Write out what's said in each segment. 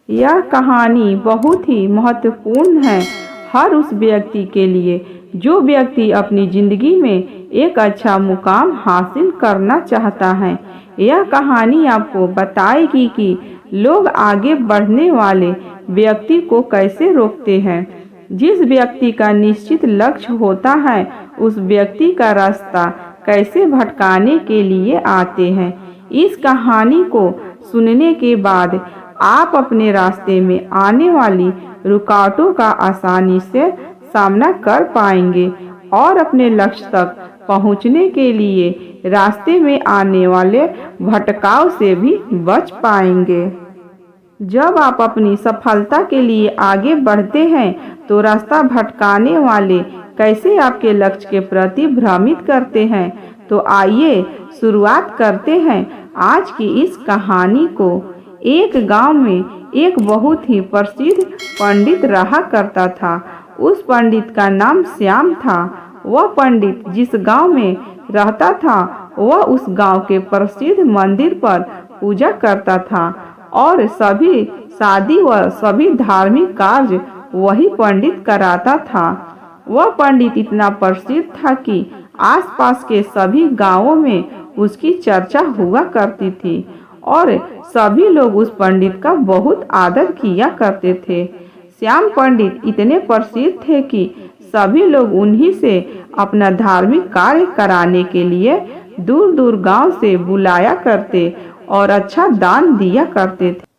यह कहानी बहुत ही महत्वपूर्ण है हर उस व्यक्ति के लिए जो व्यक्ति अपनी ज़िंदगी में एक अच्छा मुकाम हासिल करना चाहता है। यह कहानी आपको बताएगी कि लोग आगे बढ़ने वाले व्यक्ति को कैसे रोकते हैं। जिस व्यक्ति का निश्चित लक्ष्य होता है उस व्यक्ति का रास्ता कैसे भटकाने के लिए आते हैं। इस कहानी को सुनने के बाद आप अपने रास्ते में आने वाली रुकावटों का आसानी से सामना कर पाएंगे और अपने लक्ष्य तक पहुंचने के लिए रास्ते में आने वाले भटकाव से भी बच पाएंगे। जब आप अपनी सफलता के लिए आगे बढ़ते हैं तो रास्ता भटकाने वाले कैसे आपके लक्ष्य के प्रति भ्रमित करते हैं। तो आइए शुरुआत करते हैं आज की इस कहानी को। एक गांव में एक बहुत ही प्रसिद्ध पंडित रहा करता था। उस पंडित का नाम श्याम था। वह पंडित जिस गांव में रहता था वह उस गांव के प्रसिद्ध मंदिर पर पूजा करता था और सभी शादी व सभी धार्मिक कार्य वही पंडित कराता था। वह पंडित इतना प्रसिद्ध था कि आसपास के सभी गांवों में उसकी चर्चा हुआ करती थी और सभी लोग उस पंडित का बहुत आदर किया करते थे। श्याम पंडित इतने प्रसिद्ध थे कि सभी लोग उन्हीं से अपना धार्मिक कार्य कराने के लिए दूर दूर गांव से बुलाया करते और अच्छा दान दिया करते थे।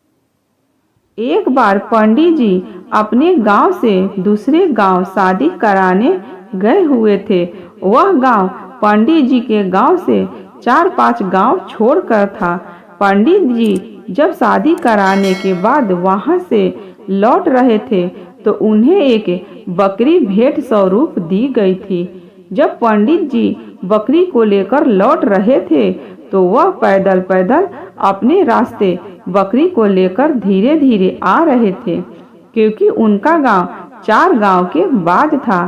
एक बार पंडित जी अपने गांव से दूसरे गांव शादी कराने गए हुए थे। वह गांव पंडित जी के गांव से 4-5 गांव छोड़कर था। पंडित जी जब शादी कराने के बाद वहां से लौट रहे थे तो उन्हें एक बकरी भेंट स्वरूप दी गई थी। जब पंडित जी बकरी को लेकर लौट रहे थे तो वह पैदल पैदल अपने रास्ते बकरी को लेकर धीरे धीरे आ रहे थे क्योंकि उनका गांव 4 गांव के बाद था।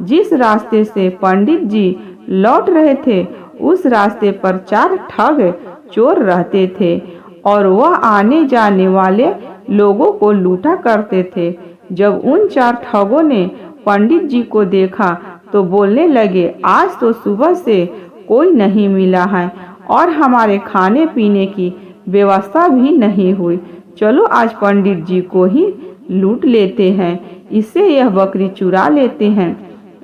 जिस रास्ते से पंडित जी लौट रहे थे उस रास्ते पर 4 ठग चोर रहते थे और वह आने जाने वाले लोगों को लूटा करते थे। जब उन 4 ठगों ने पंडित जी को देखा तो बोलने लगे, आज तो सुबह से कोई नहीं मिला है और हमारे खाने पीने की व्यवस्था भी नहीं हुई। चलो आज पंडित जी को ही लूट लेते हैं, इससे यह बकरी चुरा लेते हैं।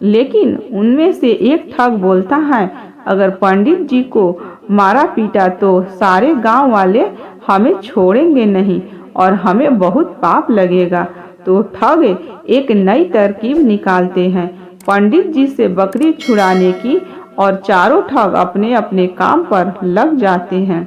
लेकिन उनमें से एक ठग बोलता है, अगर पंडित जी को मारा पीटा तो सारे गांव वाले हमें छोड़ेंगे नहीं और हमें बहुत पाप लगेगा। तो ठग एक नई तरकीब निकालते हैं पंडित जी से बकरी छुड़ाने की और चारों ठग अपने अपने काम पर लग जाते हैं।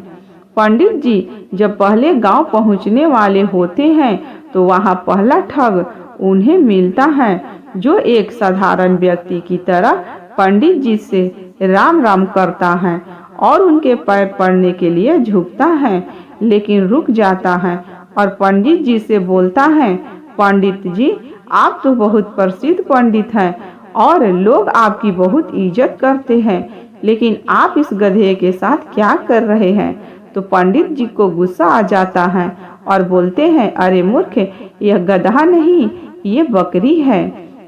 पंडित जी जब पहले गांव पहुंचने वाले होते हैं तो वहां पहला ठग उन्हें मिलता है जो एक साधारण व्यक्ति की तरह पंडित जी से राम राम करता है और उनके पैर पड़ने के लिए झुकता है, लेकिन रुक जाता है और पंडित जी से बोलता है, पंडित जी आप तो बहुत प्रसिद्ध पंडित हैं और लोग आपकी बहुत इज्जत करते हैं, लेकिन आप इस गधे के साथ क्या कर रहे हैं। तो पंडित जी को गुस्सा आ जाता है और बोलते हैं, अरे मूर्ख, यह गधा नहीं ये बकरी है।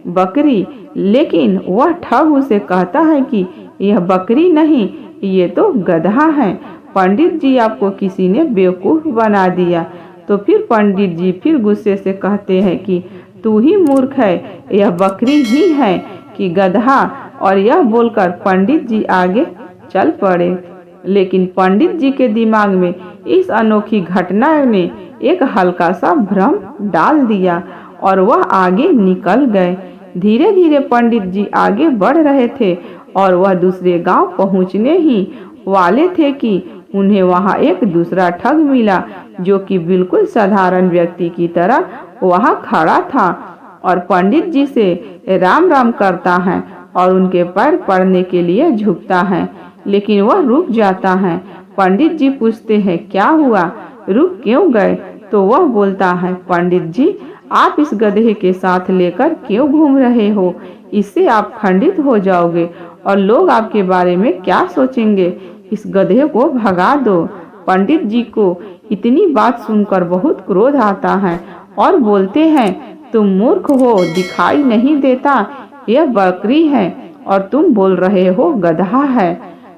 बकरी। लेकिन वह ठग उसे कहता है कि यह बकरी नहीं ये तो गधा है। पंडित जी आपको किसी ने बेवकूफ़ बना दिया। तो फिर पंडित जी फिर गुस्से से कहते हैं कि तू ही मूर्ख है, यह बकरी ही है कि गधा। और यह बोलकर पंडित जी आगे चल पड़े। लेकिन पंडित जी के दिमाग में इस अनोखी घटना ने एक हल्का सा भ्रम डाल दिया और वह आगे निकल गए। धीरे धीरे पंडित जी आगे बढ़ रहे थे और वह दूसरे गांव पहुंचने ही वाले थे कि उन्हें वहां एक दूसरा ठग मिला जो कि बिल्कुल साधारण व्यक्ति की तरह वहां खड़ा था और पंडित जी से राम राम करता है और उनके पैर पड़ने के लिए झुकता है, लेकिन वह रुक जाता है। पंडित जी पूछते हैं, क्या हुआ, रुक क्यों गए। तो वह बोलता है, पंडित जी आप इस गधे के साथ लेकर क्यों घूम रहे हो, इससे आप खंडित हो जाओगे और लोग आपके बारे में क्या सोचेंगे। इस गधे को भगा दो। पंडित जी को इतनी बात सुनकर बहुत क्रोध आता है और बोलते हैं, तुम मूर्ख हो, दिखाई नहीं देता यह बकरी है और तुम बोल रहे हो गधा है।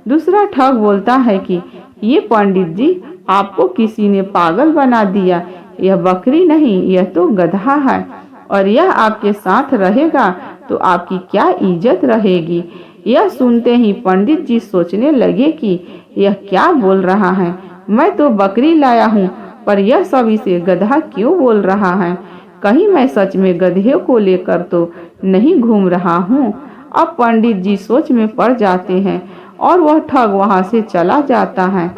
दूसरा ठग बोलता है कि ये पंडित जी, आपको किसी ने पागल बना दिया, यह बकरी नहीं, यह तो गधा है और यह आपके साथ रहेगा तो आपकी क्या इज्जत रहेगी। यह सुनते ही पंडित जी सोचने लगे कि यह क्या बोल रहा है, मैं तो बकरी लाया हूँ पर यह सब इसे गधा क्यों बोल रहा है। कहीं मैं सच में गधे को लेकर तो नहीं घूम रहा हूँ। अब पंडित जी सोच में पड़ जाते हैं और वह ठग वहाँ से चला जाता है।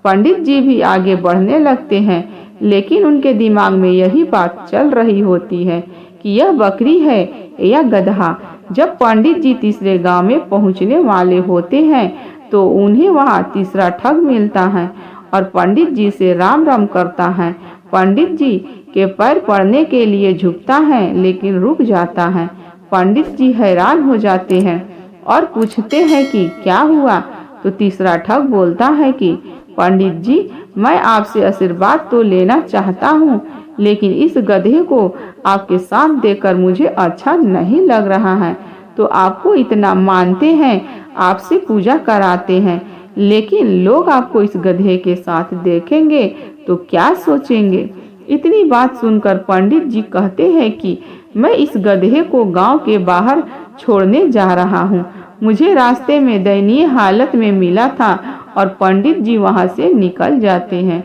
पंडित जी भी आगे बढ़ने लगते हैं, लेकिन उनके दिमाग में यही बात चल रही होती है कि यह बकरी है या गधा। जब पंडित जी तीसरे गांव में पहुंचने वाले होते हैं तो उन्हें वहां तीसरा ठग मिलता है और पंडित जी से राम राम करता है। पंडित जी के पैर पड़ने के लिए झुकता है लेकिन रुक जाता है। पंडित जी हैरान हो जाते हैं और पूछते हैं कि क्या हुआ। तो तीसरा ठग बोलता है कि पंडित जी, मैं आपसे आशीर्वाद तो लेना चाहता हूँ, लेकिन इस गधे को आपके साथ देखकर मुझे अच्छा नहीं लग रहा है। तो आपको इतना मानते हैं, आपसे पूजा कराते हैं, लेकिन लोग आपको इस गधे के साथ देखेंगे तो क्या सोचेंगे। इतनी बात सुनकर पंडित जी कहते हैं कि मैं इस गधे को गांव के बाहर छोड़ने जा रहा हूँ। मुझे रास्ते में दयनीय हालत में मिला था और पंडित जी वहां से निकल जाते हैं।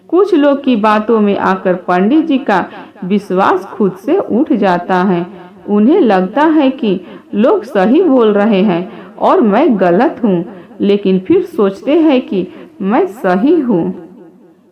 कुछ लोग की बातों में आकर पंडित जी का विश्वास खुद से उठ जाता है। उन्हें लगता है कि लोग सही बोल रहे हैं और मैं गलत हूँ, लेकिन फिर सोचते हैं कि मैं सही हूँ।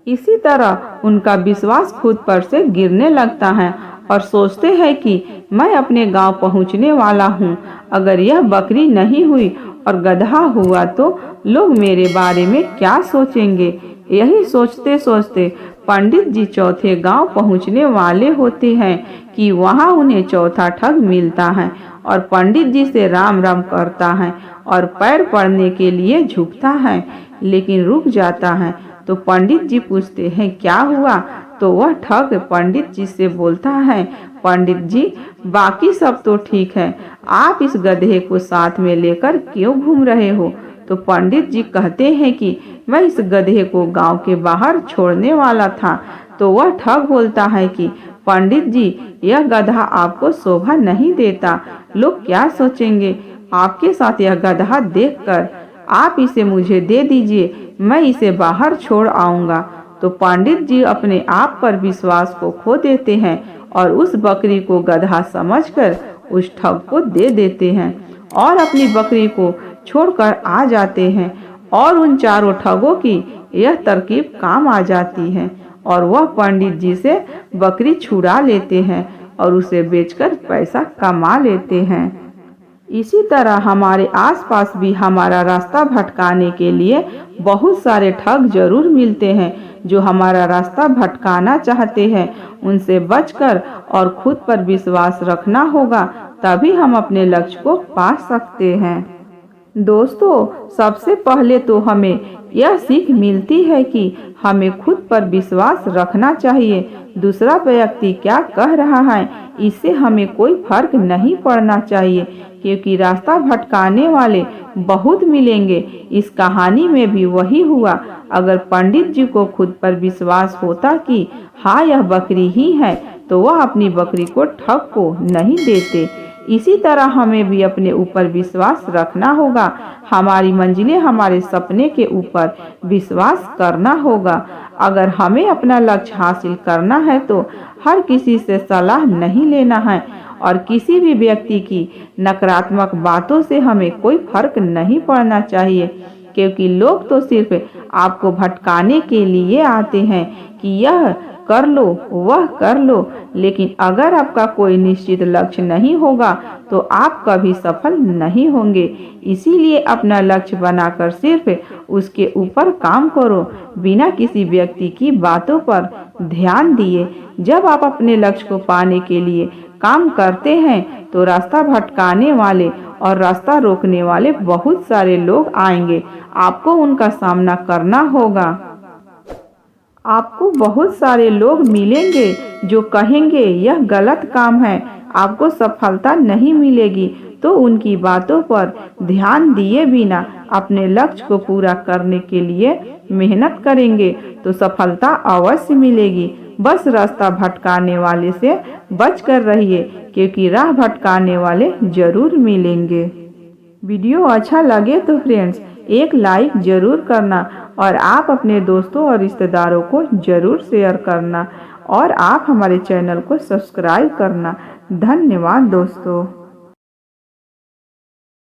इसी तरह उनका विश्वास खुद पर से गिरने लगता है और सोचते हैं कि मैं अपने गांव पहुंचने वाला हूं। अगर यह बकरी नहीं हुई और गधा हुआ तो लोग मेरे बारे में क्या सोचेंगे। यही सोचते सोचते पंडित जी चौथे गांव पहुंचने वाले होते हैं कि वहां उन्हें चौथा ठग मिलता है और पंडित जी से राम राम करता है और पैर पड़ने के लिए झुकता है, लेकिन रुक जाता है। तो पंडित जी पूछते हैं क्या हुआ। तो वह ठग पंडित जी से बोलता है, पंडित जी, बाकी सब तो ठीक है, आप इस गधे को साथ में लेकर क्यों घूम रहे हो। तो पंडित जी कहते हैं कि मैं इस गधे को गांव के बाहर छोड़ने वाला था। तो वह ठग बोलता है कि पंडित जी, यह गधा आपको शोभा नहीं देता, लोग क्या सोचेंगे आपके साथ यह गधा देखकर। आप इसे मुझे दे दीजिए, मैं इसे बाहर छोड़ आऊंगा। तो पंडित जी अपने आप पर विश्वास को खो देते हैं और उस बकरी को गधा समझकर उस ठग को दे देते हैं और अपनी बकरी को छोड़कर आ जाते हैं। और उन चारों ठगों की यह तरकीब काम आ जाती है और वह पंडित जी से बकरी छुड़ा लेते हैं और उसे बेचकर पैसा कमा लेते हैं। इसी तरह हमारे आसपास भी हमारा रास्ता भटकाने के लिए बहुत सारे ठग जरूर मिलते हैं जो हमारा रास्ता भटकाना चाहते हैं। उनसे बचकर और खुद पर विश्वास रखना होगा, तभी हम अपने लक्ष्य को पा सकते हैं। दोस्तों, सबसे पहले तो हमें यह सीख मिलती है कि हमें खुद पर विश्वास रखना चाहिए। दूसरा व्यक्ति क्या कह रहा है इससे हमें कोई फर्क नहीं पड़ना चाहिए, क्योंकि रास्ता भटकाने वाले बहुत मिलेंगे। इस कहानी में भी वही हुआ। अगर पंडित जी को खुद पर विश्वास होता कि हाँ यह बकरी ही है, तो वह अपनी बकरी को ठग को नहीं देते। इसी तरह हमें भी अपने ऊपर विश्वास रखना होगा। हमारी मंजिलें हमारे सपने के ऊपर विश्वास करना होगा। अगर हमें अपना लक्ष्य हासिल करना है तो हर किसी से सलाह नहीं लेना है और किसी भी व्यक्ति की नकारात्मक बातों से हमें कोई फर्क नहीं पड़ना चाहिए, क्योंकि लोग तो सिर्फ आपको भटकाने के लिए आते हैं कि यह कर लो वह कर लो, लेकिन अगर आपका कोई निश्चित लक्ष्य नहीं होगा तो आप कभी सफल नहीं होंगे। इसीलिए अपना लक्ष्य बनाकर सिर्फ उसके ऊपर काम करो, बिना किसी व्यक्ति की बातों पर ध्यान दिए। जब आप अपने लक्ष्य को पाने के लिए काम करते हैं तो रास्ता भटकाने वाले और रास्ता रोकने वाले बहुत सारे लोग आएंगे, आपको उनका सामना करना होगा। आपको बहुत सारे लोग मिलेंगे जो कहेंगे यह गलत काम है, आपको सफलता नहीं मिलेगी, तो उनकी बातों पर ध्यान दिए बिना अपने लक्ष्य को पूरा करने के लिए मेहनत करेंगे तो सफलता अवश्य मिलेगी। बस रास्ता भटकाने वाले से बच कर रहिए, क्योंकि राह भटकाने वाले जरूर मिलेंगे। वीडियो अच्छा लगे तो फ्रेंड्स एक लाइक ज़रूर करना और आप अपने दोस्तों और रिश्तेदारों को ज़रूर शेयर करना और आप हमारे चैनल को सब्सक्राइब करना। धन्यवाद दोस्तों।